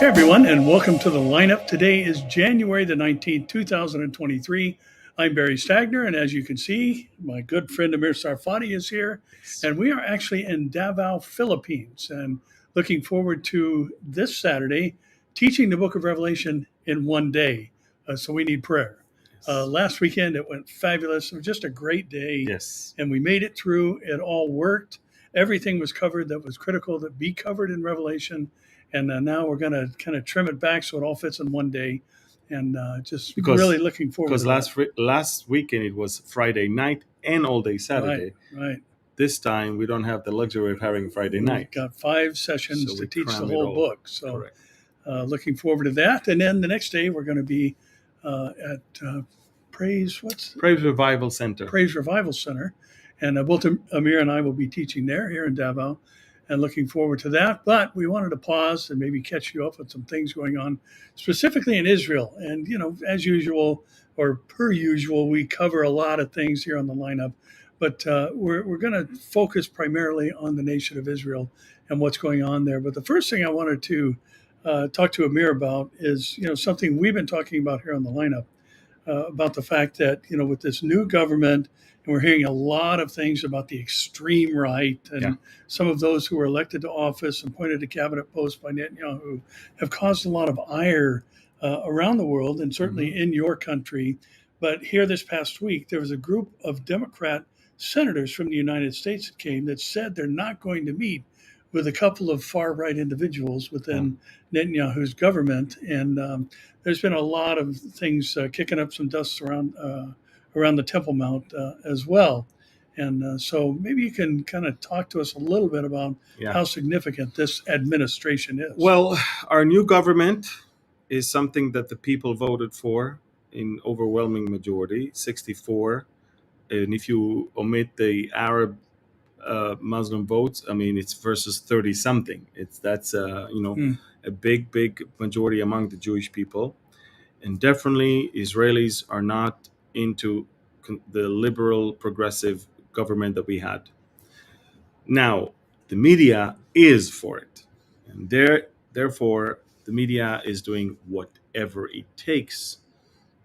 Hey everyone, and welcome to the lineup. Today is January the 19th, 2023. I'm Barry Stagner, and as you can see, my good friend Amir Tsarfati is here, and we are actually in Davao, Philippines, and looking forward to this Saturday teaching the book of Revelation in one day. So we need prayer. Last weekend it went fabulous. It was just a great day, Yes. and we made it through. It all worked. Everything was covered that was critical to be covered in Revelation. And now we're going to kind of trim it back so it all fits in one day. And just really Because looking forward because to that. last weekend it was Friday night and all day Right, Saturday. right. This time we don't have the luxury of having Friday We've night, got 5 so sessions to we teach the cram it whole all. book. So Correct. looking forward to that. And then the next day we're going to be at Praise Revival Center. Praise Revival Center. And both Amir and I will be teaching there here in Davao and looking forward to that. But we wanted to pause and maybe catch you up with some things going on, specifically in Israel. And, as usual, or per usual, we cover a lot of things here on the lineup. But we're going to focus primarily on the nation of Israel and what's going on there. But the first thing I wanted to talk to Amir about is, something we've been talking about here on the lineup about the fact that with this new government, and we're hearing a lot of things about the extreme right and some of those who were elected to office and appointed to cabinet posts by Netanyahu have caused a lot of ire around the world and certainly in your country. But here this past week, there was a group of Democrat senators from the United States that came that said they're not going to meet with a couple of far right individuals within Netanyahu's government. And there's been a lot of things kicking up some dust around the Temple Mount as well. And so maybe you can kind of talk to us a little bit about how significant this administration is. Well, our new government is something that the people voted for in overwhelming majority, 64. And if you omit the Arab Muslim votes, I mean, it's versus 30 something. That's a big majority among the Jewish people. And definitely Israelis are not into the liberal progressive government that we had. Now, the media is for it. And therefore, the media is doing whatever it takes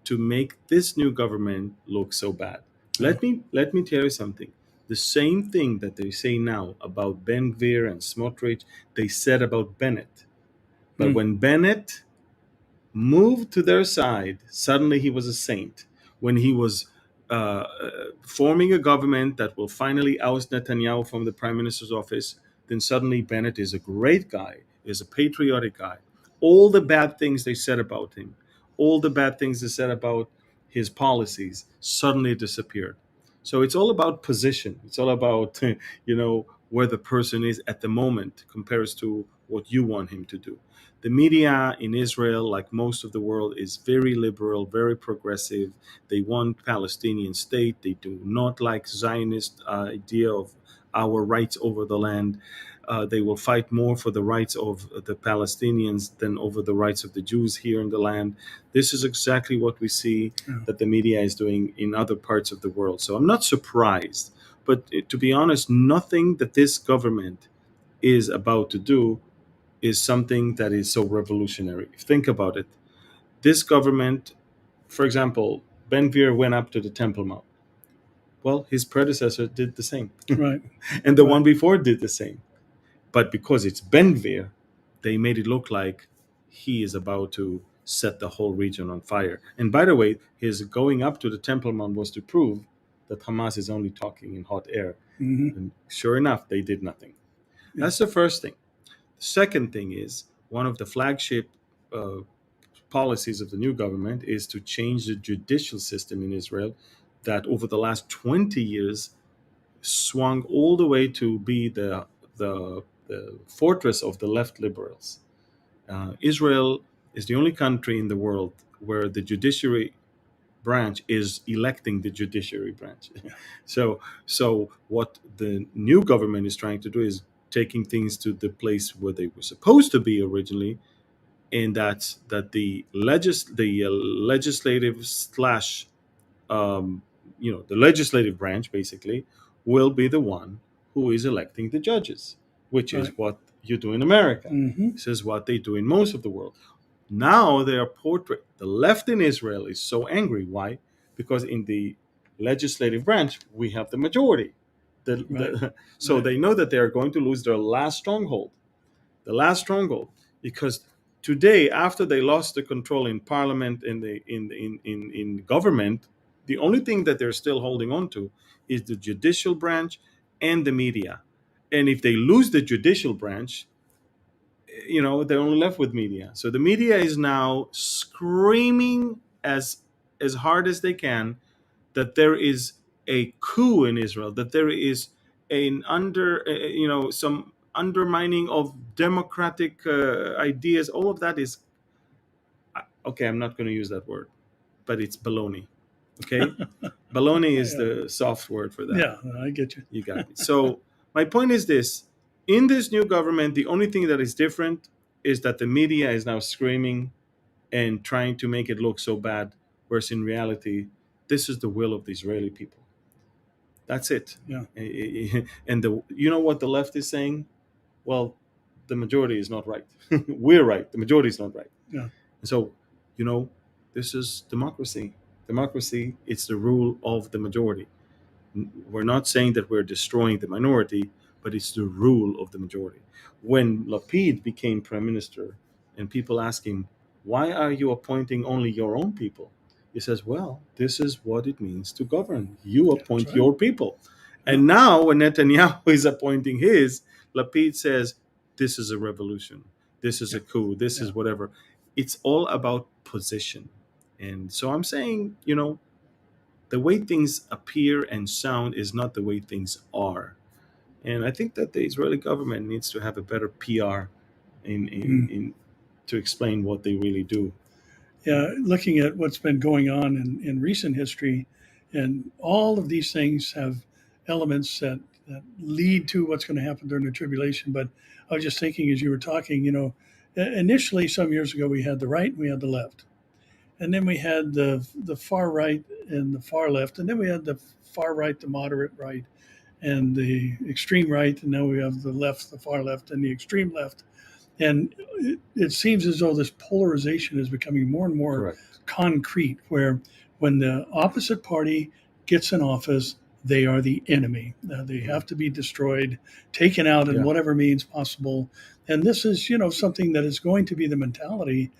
to make this new government look so bad. Let me tell you something. The same thing that they say now about Ben Gvir and Smotrich, they said about Bennett. But when Bennett moved to their side, suddenly he was a saint. When he was forming a government that will finally oust Netanyahu from the prime minister's office, then suddenly Bennett is a great guy, is a patriotic guy. All the bad things they said about him, all the bad things they said about his policies, suddenly disappeared. So it's all about position. It's all about where the person is at the moment compares to what you want him to do. The media in Israel, like most of the world, is very liberal, very progressive. They want Palestinian state. They do not like Zionist idea of our rights over the land. They will fight more for the rights of the Palestinians than over the rights of the Jews here in the land. This is exactly what we see that the media is doing in other parts of the world. So I'm not surprised. But to be honest, nothing that this government is about to do is something that is so revolutionary. Think about it. This government, for example, Ben Gvir went up to the Temple Mount. Well, his predecessor did the same. Right. And the one before did the same. But because it's Ben Gvir, they made it look like he is about to set the whole region on fire. And by the way, his going up to the Temple Mount was to prove that Hamas is only talking in hot air. And sure enough, they did nothing. That's the first thing. The second thing is one of the flagship policies of the new government is to change the judicial system in Israel that over the last 20 years swung all the way to be the fortress of the left liberals. Israel is the only country in the world where the judiciary branch is electing the judiciary branch. So what the new government is trying to do is taking things to the place where they were supposed to be originally, and that's that the legislative slash the legislative branch basically will be the one who is electing the judges, which is what you do in America. Mm-hmm. This is what they do in most of the world. Now they are portray the left in Israel is so angry. Why? Because in the legislative branch we have the majority. Right. So Right. they know that they are going to lose their last stronghold. The last stronghold. Because today, after they lost the control in parliament and in government, the only thing that they're still holding on to is the judicial branch and the media. And if they lose the judicial branch, they're only left with media. So the media is now screaming as hard as they can that there is a coup in Israel, that there is some undermining of democratic ideas. All of that is okay. I'm not going to use that word, but it's baloney. Okay, baloney is Yeah. the soft word for that. Yeah, I get you. You got me. So my point is this: in this new government, the only thing that is different is that the media is now screaming and trying to make it look so bad, whereas in reality, this is the will of the Israeli people. That's it. Yeah. And what the left is saying? Well, the majority is not right. We're right. The majority is not right. Yeah. And so, you know, this is democracy. Democracy, it's the rule of the majority. We're not saying that we're destroying the minority, but it's the rule of the majority. When Lapid became prime minister and people ask him, why are you appointing only your own people? He says, well, this is what it means to govern. You appoint right. your people. And now when Netanyahu is appointing his, Lapid says, this is a revolution. This is a coup. This is whatever. It's all about position. And so I'm saying, the way things appear and sound is not the way things are. And I think that the Israeli government needs to have a better PR in to explain what they really do. Yeah, looking at what's been going on in recent history, and all of these things have elements that lead to what's going to happen during the tribulation. But I was just thinking as you were talking, initially some years ago we had the right and we had the left. And then we had the far right and the far left, and then we had the far right, the moderate right, and the extreme right, and now we have the left, the far left, and the extreme left. And it seems as though this polarization is becoming more and more Correct. concrete, where when the opposite party gets in office, they are the enemy. They have to be destroyed, taken out in whatever means possible. And this is, something that is going to be the mentality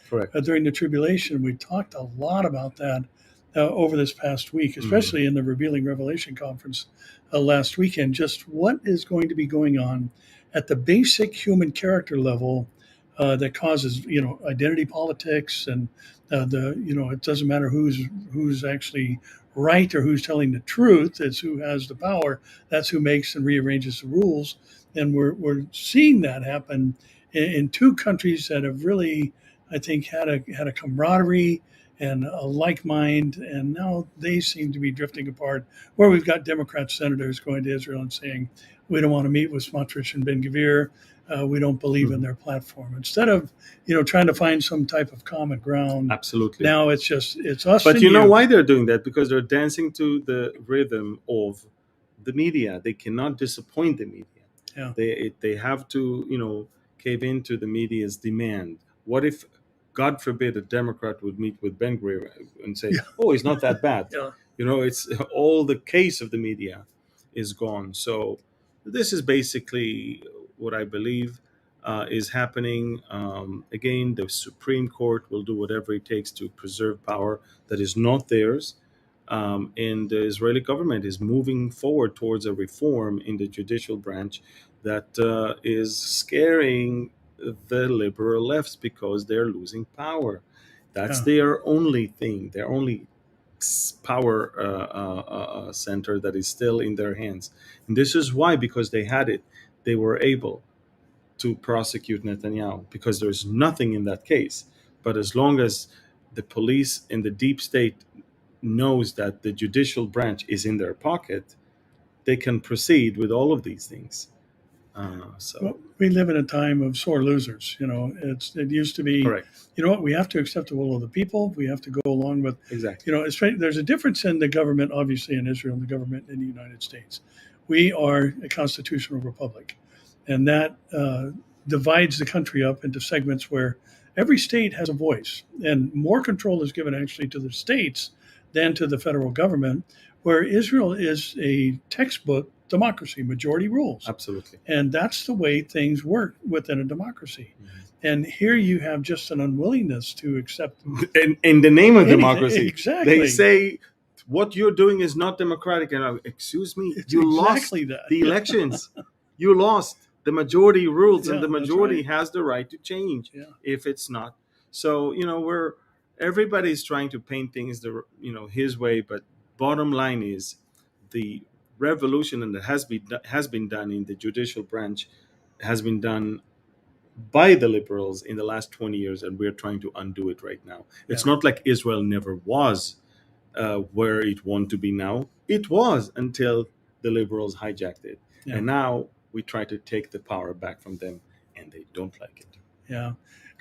during the tribulation. We talked a lot about that over this past week, especially in the Revealing Revelation conference last weekend. Just what is going to be going on at the basic human character level that causes, identity politics, and it doesn't matter who's actually right or who's telling the truth. It's who has the power. That's who makes and rearranges the rules. And we're seeing that happen in two countries that have really, I think, had a camaraderie and a like mind, and now they seem to be drifting apart. Where we've got Democrat senators going to Israel and saying, we don't want to meet with Smotrich and Ben-Gvir. We don't believe in their platform. Instead of trying to find some type of common ground, absolutely. Now it's us. But you know why they're doing that? Because they're dancing to the rhythm of the media. They cannot disappoint the media. Yeah. They have to cave into the media's demand. What if, God forbid, a Democrat would meet with Ben-Gvir and say, "Oh, he's not that bad." It's all the case of the media is gone. So this is basically what I believe is happening. Again, the Supreme Court will do whatever it takes to preserve power that is not theirs. And the Israeli government is moving forward towards a reform in the judicial branch that is scaring the liberal lefts because they're losing power. That's their only thing, their only power center that is still in their hands. And this is why, because they had it, they were able to prosecute Netanyahu, because there's nothing in that case. But as long as the police and the deep state knows that the judicial branch is in their pocket, they can proceed with all of these things. Well, we live in a time of sore losers. It used to be, correct. We have to accept the will of the people. We have to go along with, exactly. There's a difference in the government, obviously, in Israel and the government in the United States. We are a constitutional republic, and that divides the country up into segments where every state has a voice, and more control is given actually to the states than to the federal government, where Israel is a textbook democracy, majority rules. Absolutely. And that's the way things work within a democracy. And here you have just an unwillingness to accept In the name of anything. democracy, Exactly. they say what you're doing is not democratic. And excuse me, It's you exactly lost that. the elections. You lost. The majority rules, and Yeah, the that's majority right. has the right to change Yeah. if it's not. So everybody's trying to paint things his way, but bottom line is the revolution and that has been done in the judicial branch has been done by the liberals in the last 20 years, and we're trying to undo it right now. It's Yeah. not like Israel never was where it wants to be now. It was until the liberals hijacked it. Yeah. And now we try to take the power back from them, and they don't like it. Yeah.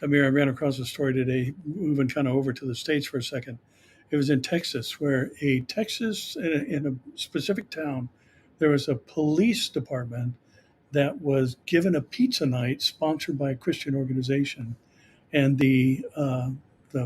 Amir, I ran across a story today, moving kind of over to the States for a second. It was in Texas, where in a specific town, there was a police department that was given a pizza night sponsored by a Christian organization. And the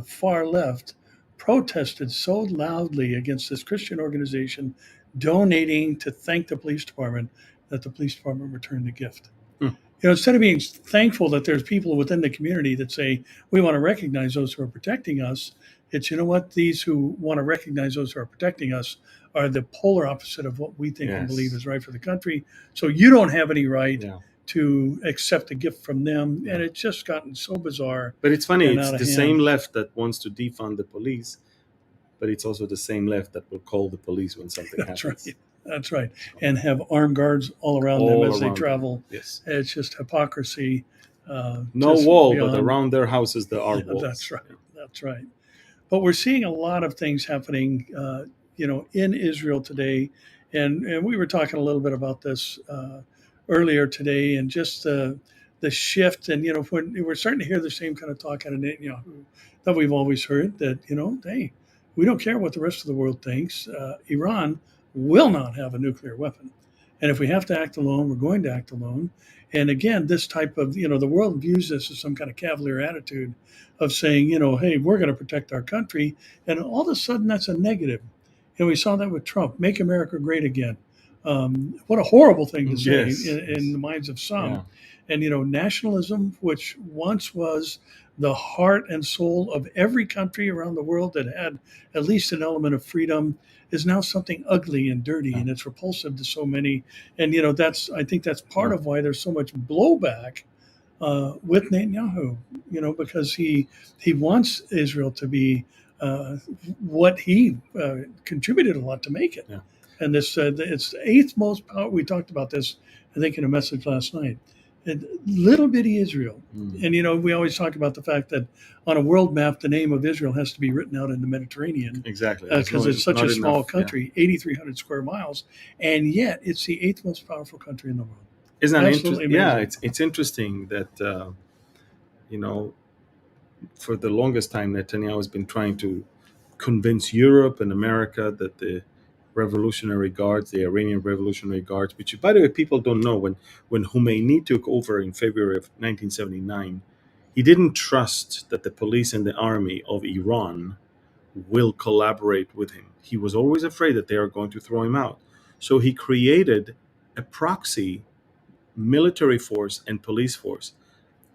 far left protested so loudly against this Christian organization donating to thank the police department that the police department returned the gift. Hmm. Instead of being thankful that there's people within the community that say we want to recognize those who are protecting us, it's what these who want to recognize those who are protecting us are the polar opposite of what we think and believe is right for the country. So you don't have any right to accept a gift from them, and it's just gotten so bizarre. But it's funny, and it's out of the hand. same left that wants to defund the police, but it's also the same left that will call the police when something That's happens. right. That's right. And have armed guards all around them as they travel. Yes. It's just hypocrisy. No just wall, beyond. but around their houses there are walls. That's right. That's right. But we're seeing a lot of things happening, in Israel today, and we were talking a little bit about this earlier today, and just the shift, and when we're starting to hear the same kind of talk out of Netanyahu that we've always heard, that hey, we don't care what the rest of the world thinks. Iran will not have a nuclear weapon, and if we have to act alone, we're going to act alone. And again, this type of the world views this as some kind of cavalier attitude of saying, hey, we're going to protect our country, and all of a sudden that's a negative. And we saw that with Trump, make America great again. What a horrible thing to say in the minds of some. Yeah. And nationalism, which once was the heart and soul of every country around the world that had at least an element of freedom, is now something ugly and dirty, and it's repulsive to so many. And I think that's part of why there's so much blowback with Netanyahu, because he wants Israel to be what he contributed a lot to make it. Yeah. And this it's the eighth most power. We talked about this, I think, in a message last night. Little bitty Israel, and we always talk about the fact that on a world map, the name of Israel has to be written out in the Mediterranean. Exactly, because it's such a small country, 8,300 square miles, and yet it's the eighth most powerful country in the world. Isn't that interesting? Yeah, it's interesting that for the longest time, Netanyahu has been trying to convince Europe and America that the Revolutionary Guards, the Iranian Revolutionary Guards, which, by the way, people don't know, when Khomeini took over in February of 1979, he didn't trust that the police and the army of Iran will collaborate with him. He was always afraid that they are going to throw him out. So he created a proxy military force and police force,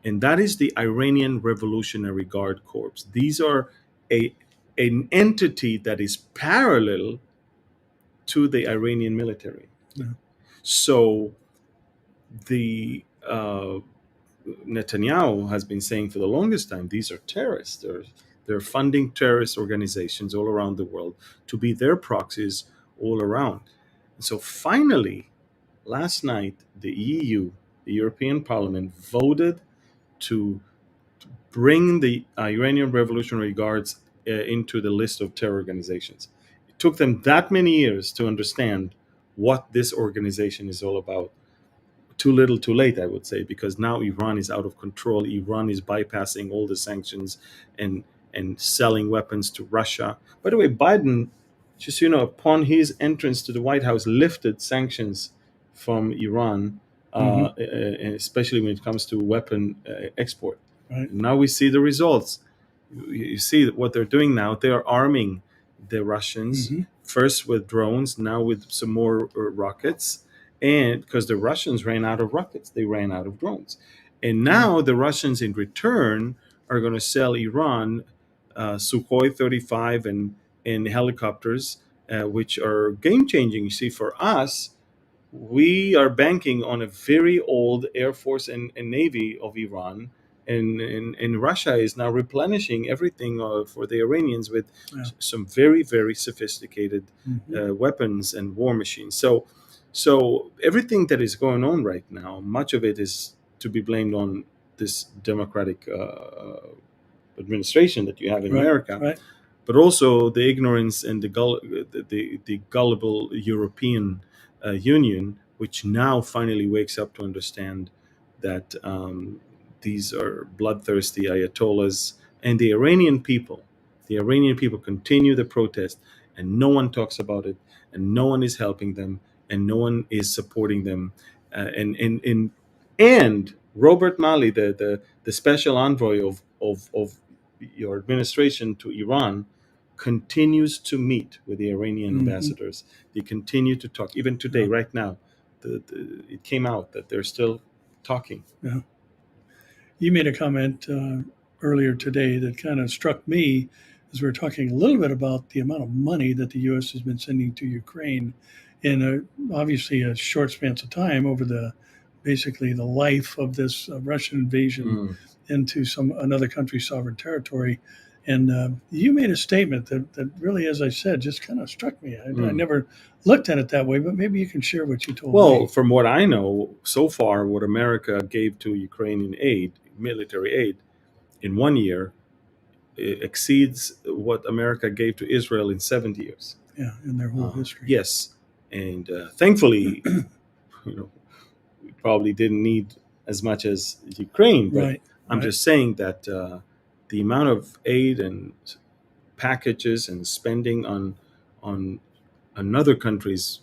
and that is the Iranian Revolutionary Guard Corps. These are an entity that is parallel to the Iranian military. Yeah. So the Netanyahu has been saying for the longest time, these are terrorists. They're funding terrorist organizations all around the world to be their proxies all around. So finally, last night, the EU, the European Parliament, voted to bring the Iranian Revolutionary Guards into the list of terror organizations. It took them that many years to understand what this organization is all about. Too little, too late, I would say, because now Iran is out of control. Iran is bypassing all the sanctions and selling weapons to Russia. By the way, Biden, just upon his entrance to the White House, lifted sanctions from Iran especially when it comes to weapon export. Right. Now we see the results. You see what they're doing now. They are arming the Russians first with drones, now with some more rockets, and because the Russians ran out of rockets, they ran out of drones, and now the Russians in return are going to sell Iran Sukhoi 35 and helicopters, which are game changing. You see, for us, we are banking on a very old Air Force and Navy of Iran. And Russia is now replenishing everything for the Iranians with some very, very sophisticated weapons and war machines. So everything that is going on right now, much of it is to be blamed on this democratic administration that you have in America. Right. But also the ignorance and the gullible European Union, which now finally wakes up to understand that these are bloodthirsty ayatollahs, and the Iranian people. The Iranian people continue the protest, and no one talks about it, and no one is helping them, and no one is supporting them. And Robert Malley, the special envoy of your administration to Iran, continues to meet with the Iranian ambassadors. They continue to talk. Even today, right now, it came out that they're still talking. Yeah. You made a comment earlier today that kind of struck me as we were talking a little bit about the amount of money that the U.S. has been sending to Ukraine in obviously a short span of time over basically the life of this Russian invasion into another country's sovereign territory. And you made a statement that really, as I said, just kind of struck me. I never looked at it that way, but maybe you can share what you told me. Well, from what I know, so far, what America gave to Ukrainian aid, military aid, in 1 year, exceeds what America gave to Israel in 70 years. Yeah, in their whole history. Yes, and thankfully, we probably didn't need as much as Ukraine, but I'm just saying that the amount of aid and packages and spending on another country's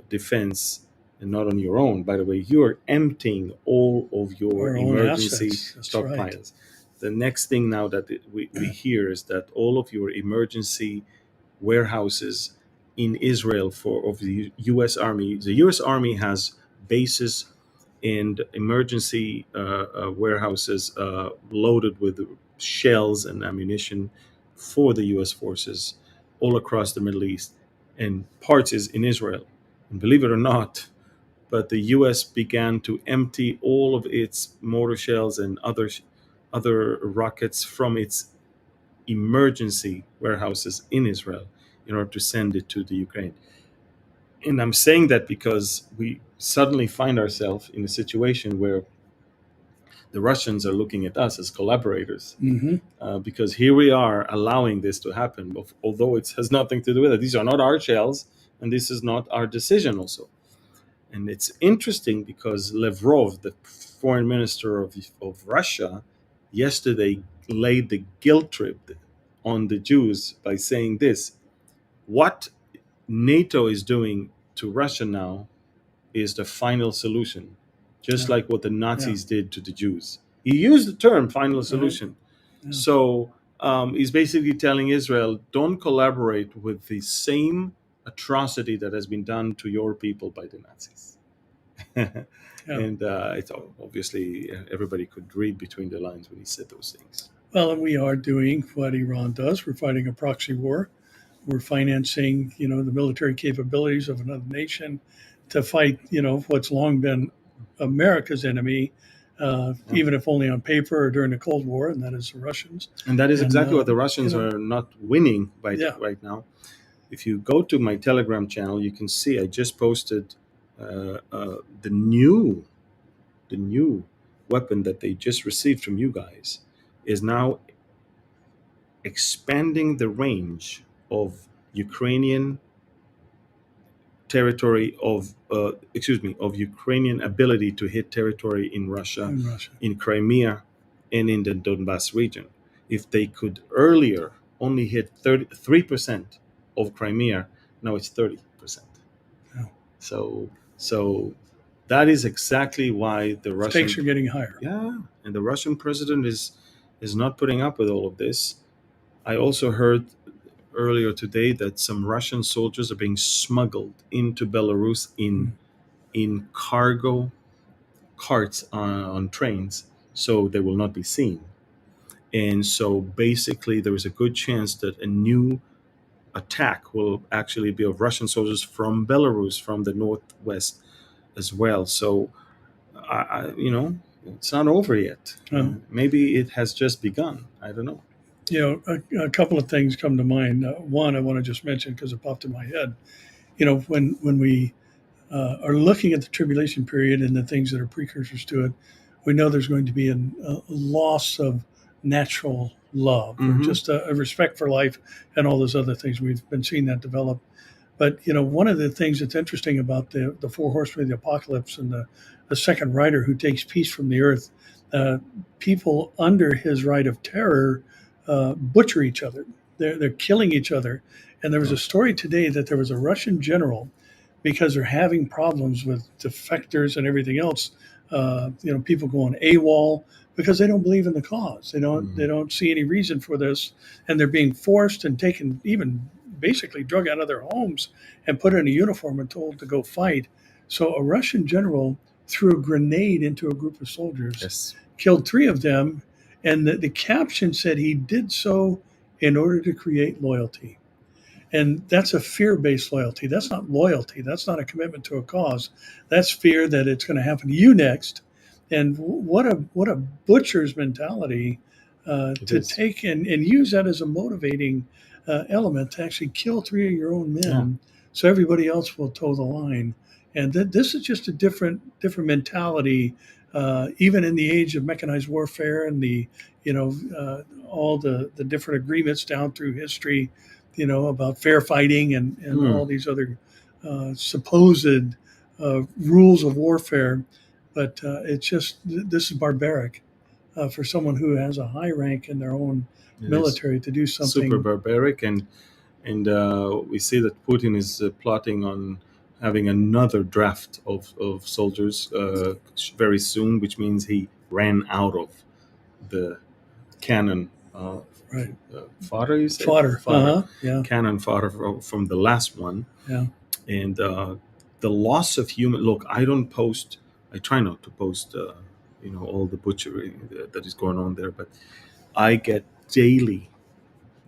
defense and not on your own. By the way, you are emptying all of your emergency stockpiles. Right. The next thing now that we hear is that all of your emergency warehouses in Israel of the U.S. Army. The U.S. Army has bases and emergency warehouses loaded with shells and ammunition for the U.S. forces all across the Middle East, and parts is in Israel. And believe it or not, but the U.S. began to empty all of its mortar shells and other rockets from its emergency warehouses in Israel in order to send it to the Ukraine. And I'm saying that because we suddenly find ourselves in a situation where the Russians are looking at us as collaborators, because here we are allowing this to happen, although it has nothing to do with it. These are not our shells, and this is not our decision also. And it's interesting because Lavrov, the foreign minister of Russia, yesterday laid the guilt trip on the Jews by saying this: what NATO is doing to Russia now is the final solution, just like what the Nazis did to the Jews. He used the term final solution. So he's basically telling Israel, don't collaborate with the same atrocity that has been done to your people by the Nazis. And it's obviously everybody could read between the lines when he said those things. Well, and we are doing what Iran does. We're fighting a proxy war. We're financing, the military capabilities of another nation to fight, what's long been America's enemy, even if only on paper or during the Cold War, and that is the Russians. And that is exactly what the Russians are not winning right now. If you go to my Telegram channel, you can see I just posted the new weapon that they just received from you guys is now expanding the range of Ukrainian territory of Ukrainian ability to hit territory in Russia, in Crimea, and in the Donbass region. If they could earlier only hit 3% of Crimea, now it's 30%. Yeah. So that is exactly why the Russian Stakes are getting higher. and the Russian president is not putting up with all of this. I also heard earlier today that some Russian soldiers are being smuggled into Belarus in cargo carts on trains, so they will not be seen. And so basically, there is a good chance that a new attack will actually be of Russian soldiers from Belarus, from the northwest as well. So, it's not over yet. Maybe it has just begun. I don't know. A couple of things come to mind. One, I want to just mention because it popped in my head. When we are looking at the tribulation period and the things that are precursors to it, we know there's going to be a loss of natural love, or just a respect for life, and all those other things. We've been seeing that develop. But one of the things that's interesting about the four horsemen of the apocalypse and the second rider who takes peace from the earth, people under his rite of terror butcher each other. They're killing each other. And there was a story today that there was a Russian general, because they're having problems with defectors and everything else. People going AWOL because they don't believe in the cause. They don't see any reason for this, and they're being forced and taken, even basically drug out of their homes and put in a uniform and told to go fight. So a Russian general threw a grenade into a group of soldiers, Yes. killed 3 of them, and the caption said he did so in order to create loyalty. And that's a fear-based loyalty. That's not loyalty. That's not a commitment to a cause. That's fear that it's going to happen to you next. And what a butcher's mentality to take and use that as a motivating element to actually kill 3 of your own men, so everybody else will toe the line. And this is just a different mentality, even in the age of mechanized warfare and all the different agreements down through history, about fair fighting and all these other supposed rules of warfare. But it's just, this is barbaric for someone who has a high rank in their own military to do something. Super barbaric. And we see that Putin is plotting on having another draft of soldiers very soon, which means he ran out of the cannon fodder, you say? Fodder. Cannon fodder from the last one. And the loss of human. Look, I try not to post all the butchery that is going on there, but I get daily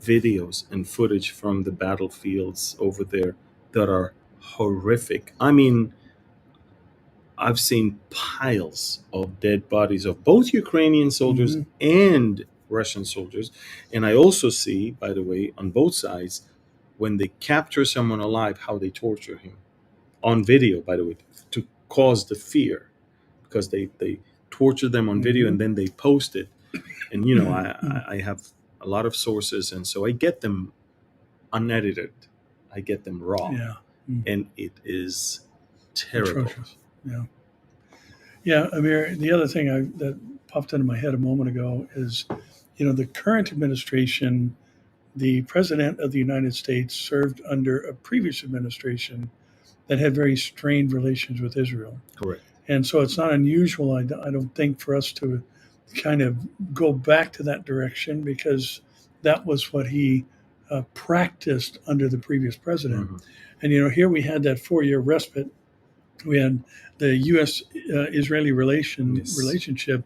videos and footage from the battlefields over there that are horrific. I mean, I've seen piles of dead bodies of both Ukrainian soldiers and Russian soldiers. And I also see, by the way, on both sides, when they capture someone alive, how they torture him. On video, by the way, to cause the fear, because they torture them on video and then they post it. And, I have a lot of sources, and so I get them unedited. I get them raw. And it is terrible. Atrocious. Amir, the other thing that popped into my head a moment ago is, the current administration, the president of the United States served under a previous administration that had very strained relations with Israel. Correct. And so it's not unusual, I don't think, for us to kind of go back to that direction, because that was what he practiced under the previous president. And, here we had that 4-year respite. We had the U.S.-Israeli relationship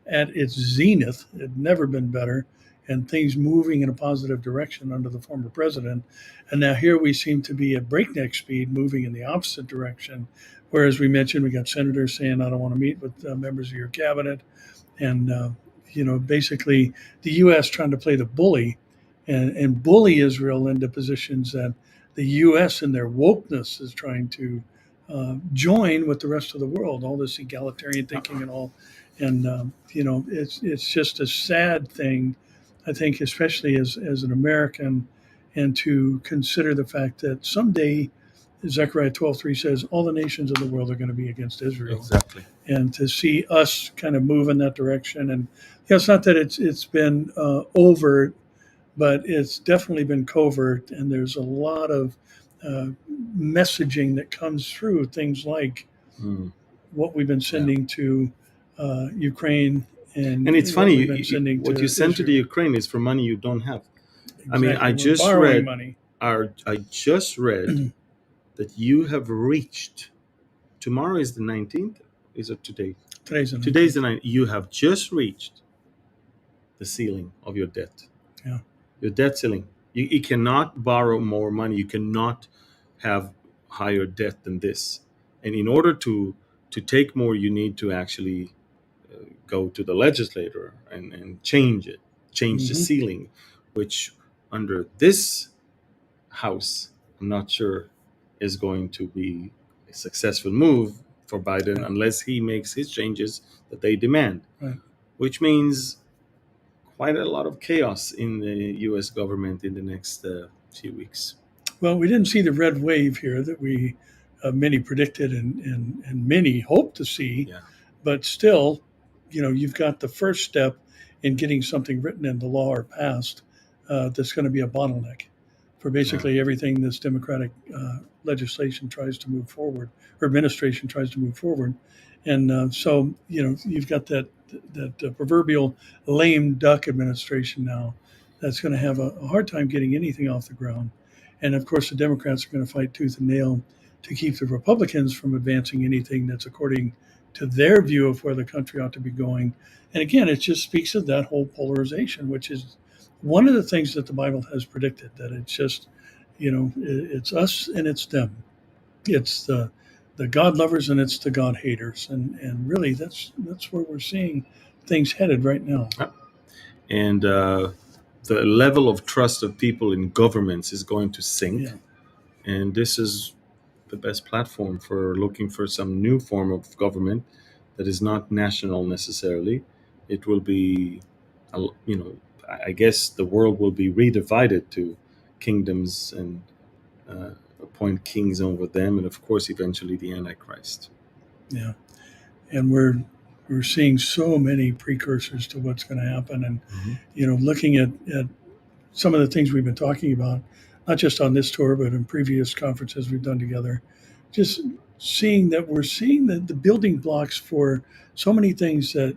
at its zenith. It had never been better, and things moving in a positive direction under the former president. And now here we seem to be at breakneck speed, moving in the opposite direction. Whereas we mentioned, we got senators saying, I don't want to meet with members of your cabinet. And, basically the U.S. trying to play the bully and bully Israel into positions that the U.S. in their wokeness is trying to join with the rest of the world, all this egalitarian thinking and all. And, it's just a sad thing, I think, especially as an American, and to consider the fact that someday, Zechariah 12:3 says, all the nations of the world are going to be against Israel. Exactly. And to see us kind of move in that direction. And it's not that it's been overt, but it's definitely been covert. And there's a lot of messaging that comes through things like what we've been sending to Ukraine and it's what funny, we've been sending what to you send to the Israel. Ukraine is for money you don't have. I mean, Exactly. I We're just borrowing read, money. I just read that you have reached. Tomorrow is the 19th. Is it today? Today's the 19th. Today's the 19th. You have just reached the ceiling of your debt. Yeah. Your debt ceiling. You cannot borrow more money. You cannot have higher debt than this. And in order to take more, you need to actually go to the legislator and change it, change the ceiling, which under this house, I'm not sure is going to be a successful move for Biden unless he makes his changes that they demand, which means quite a lot of chaos in the U.S. government in the next few weeks. Well, we didn't see the red wave here that we many predicted and many hoped to see, but still, you've got the first step in getting something written into law or passed that's going to be a bottleneck for basically everything this Democratic legislation tries to move forward, or administration tries to move forward. And so, you've got that proverbial lame duck administration now that's going to have a hard time getting anything off the ground. And of course, the Democrats are going to fight tooth and nail to keep the Republicans from advancing anything that's according to their view of where the country ought to be going. And again, it just speaks of that whole polarization, which is one of the things that the Bible has predicted, that it's just, it's us and it's them. It's the God lovers and it's the God haters. And really, that's where we're seeing things headed right now. And the level of trust of people in governments is going to sink. And this is the best platform for looking for some new form of government that is not national necessarily. It will be, I guess the world will be redivided to kingdoms and appoint kings over them, and of course, eventually the Antichrist. Yeah, and we're seeing so many precursors to what's going to happen, and looking at some of the things we've been talking about, not just on this tour, but in previous conferences we've done together, just seeing that we're seeing the building blocks for so many things that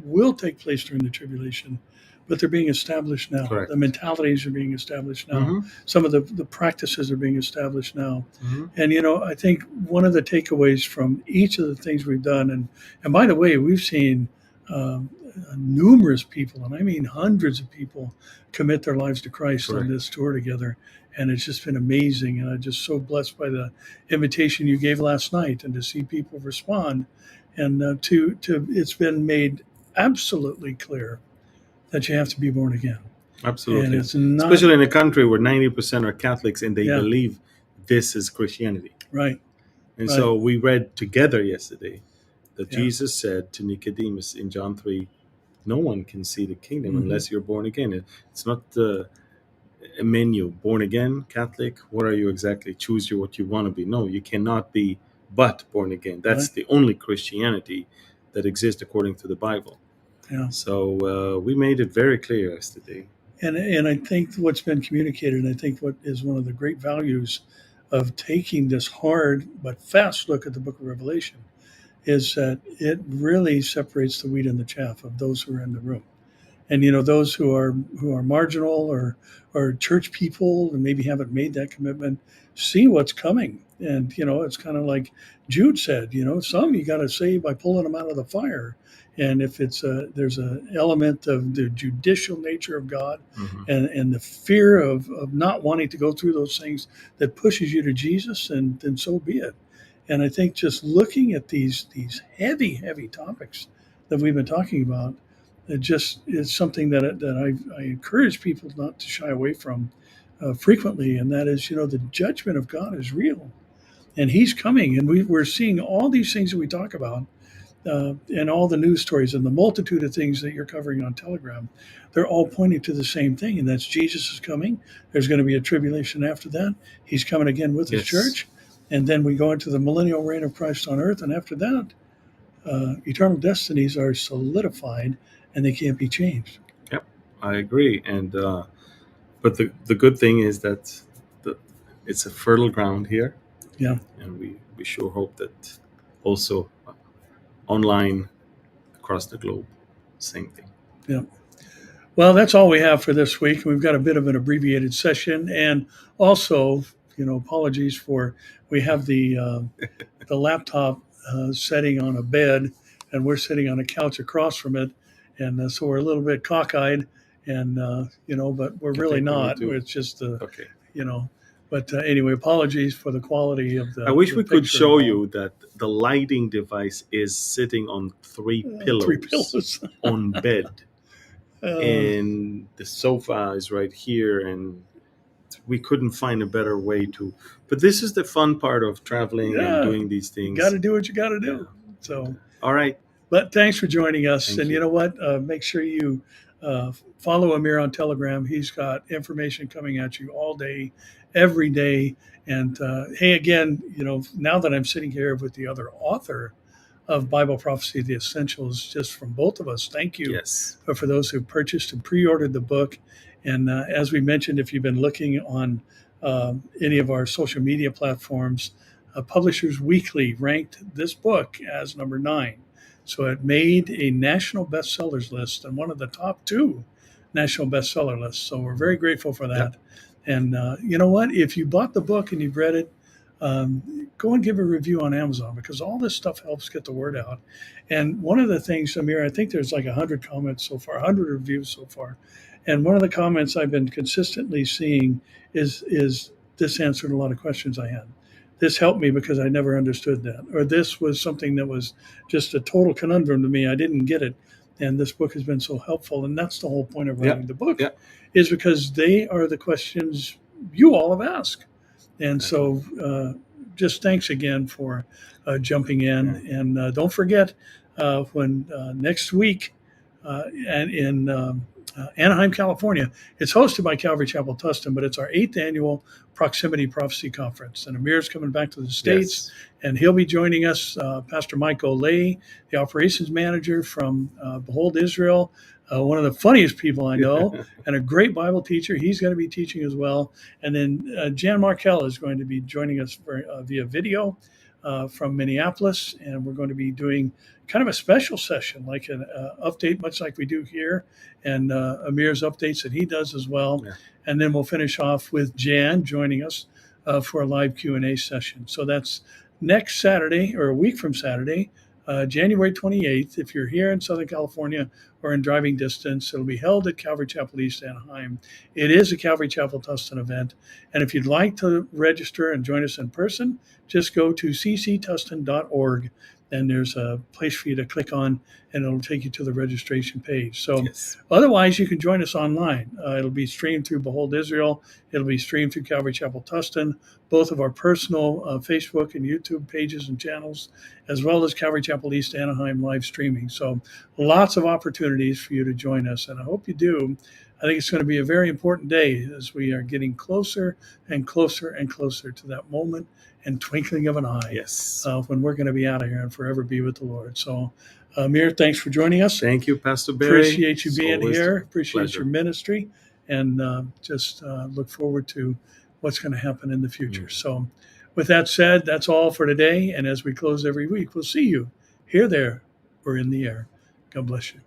will take place during the tribulation, but they're being established now. Correct. The mentalities are being established now. Some of the practices are being established now. And, I think one of the takeaways from each of the things we've done, and by the way, we've seen numerous people, and I mean hundreds of people, commit their lives to Christ on this tour together. And it's just been amazing. And I'm just so blessed by the invitation you gave last night and to see people respond. And to it's been made absolutely clear that you have to be born again. Absolutely. And it's not, especially in a country where 90% are Catholics and they believe this is Christianity. Right. And so we read together yesterday that Jesus said to Nicodemus in John 3, no one can see the kingdom unless you're born again. It's not a menu, born again, Catholic, what are you exactly? Choose what you want to be. No, you cannot be but born again. That's the only Christianity that exists according to the Bible. Yeah. So we made it very clear yesterday. And I think what's been communicated, and I think what is one of the great values of taking this hard but fast look at the book of Revelation, is that it really separates the wheat and the chaff of those who are in the room. And those who are marginal or church people and maybe haven't made that commitment, see what's coming. And it's kind of like Jude said, some you got to save by pulling them out of the fire. And if there's an element of the judicial nature of God and the fear of not wanting to go through those things that pushes you to Jesus, and then so be it. And I think just looking at these heavy topics that we've been talking about, it just is something that I encourage people not to shy away from frequently, and that is, the judgment of God is real, and He's coming, and we're seeing all these things that we talk about, and all the news stories and the multitude of things that you're covering on Telegram. They're all pointing to the same thing, and that's Jesus is coming. There's going to be a tribulation after that. He's coming again with His church, and then we go into the millennial reign of Christ on earth, and after that, eternal destinies are solidified. And they can't be changed. Yep, I agree. And but the good thing is that it's a fertile ground here. Yeah. And we sure hope that also online across the globe. Same thing. Yeah. Well, that's all we have for this week. We've got a bit of an abbreviated session, and also, apologies for we have the laptop setting on a bed, and we're sitting on a couch across from it, and so we're a little bit cockeyed, and but we're really not. It's just Okay. But anyway, apologies for the quality of the. I wish the we could picture show and all. you that the lighting device is sitting on three pillows, Three pillows. on bed, and the sofa is right here, and we couldn't find a better way to. But this is the fun part of traveling and doing these things. You got to do what you got to do. So, all right. But thanks for joining us. Thank and you know what? Make sure you follow Amir on Telegram. He's got information coming at you all day, every day. And hey, again, now that I'm sitting here with the other author of Bible Prophecy, The Essentials, just from both of us, thank you. Yes. For those who purchased and pre-ordered the book. And as we mentioned, if you've been looking on any of our social media platforms, Publishers Weekly ranked this book as number 9. So it made a national bestsellers list and one of the top 2 national bestseller lists. So we're very grateful for that. Yep. And you know what? If you bought the book and you've read it, go and give a review on Amazon, because all this stuff helps get the word out. And one of the things, Amir, I think there's like 100 comments so far, 100 reviews so far. And one of the comments I've been consistently seeing is this answered a lot of questions I had. This helped me because I never understood that. Or this was something that was just a total conundrum to me. I didn't get it. And this book has been so helpful. And that's the whole point of writing the book, is because they are the questions you all have asked. And so just thanks again for jumping in. And don't forget, when next week and in Anaheim, California, it's hosted by Calvary Chapel Tustin, but it's our 8th annual Proximity Prophecy Conference. And Amir's coming back to the States, and he'll be joining us, Pastor Mike Olay, the operations manager from Behold Israel, one of the funniest people I know, and a great Bible teacher. He's going to be teaching as well. And then Jan Markell is going to be joining us via video from Minneapolis, and we're going to be doing kind of a special session, like an update, much like we do here, and Amir's updates that he does as well. Yeah. And then we'll finish off with Jan joining us for a live Q&A session. So that's next Saturday, or a week from Saturday, January 28th. If you're here in Southern California or in driving distance, it'll be held at Calvary Chapel East Anaheim. It is a Calvary Chapel Tustin event. And if you'd like to register and join us in person, just go to cctustin.org. And there's a place for you to click on, and it'll take you to the registration page. So otherwise, you can join us online. It'll be streamed through Behold Israel. It'll be streamed through Calvary Chapel Tustin, both of our personal Facebook and YouTube pages and channels, as well as Calvary Chapel East Anaheim live streaming. So lots of opportunities for you to join us, and I hope you do. I think it's going to be a very important day as we are getting closer and closer and closer to that moment and twinkling of an eye. When we're going to be out of here and forever be with the Lord. So, Amir, thanks for joining us. Thank you, Pastor Barry. Appreciate you being here. Appreciate your ministry. And just look forward to what's going to happen in the future. So with that said, that's all for today. And as we close every week, we'll see you here, there, or in the air. God bless you.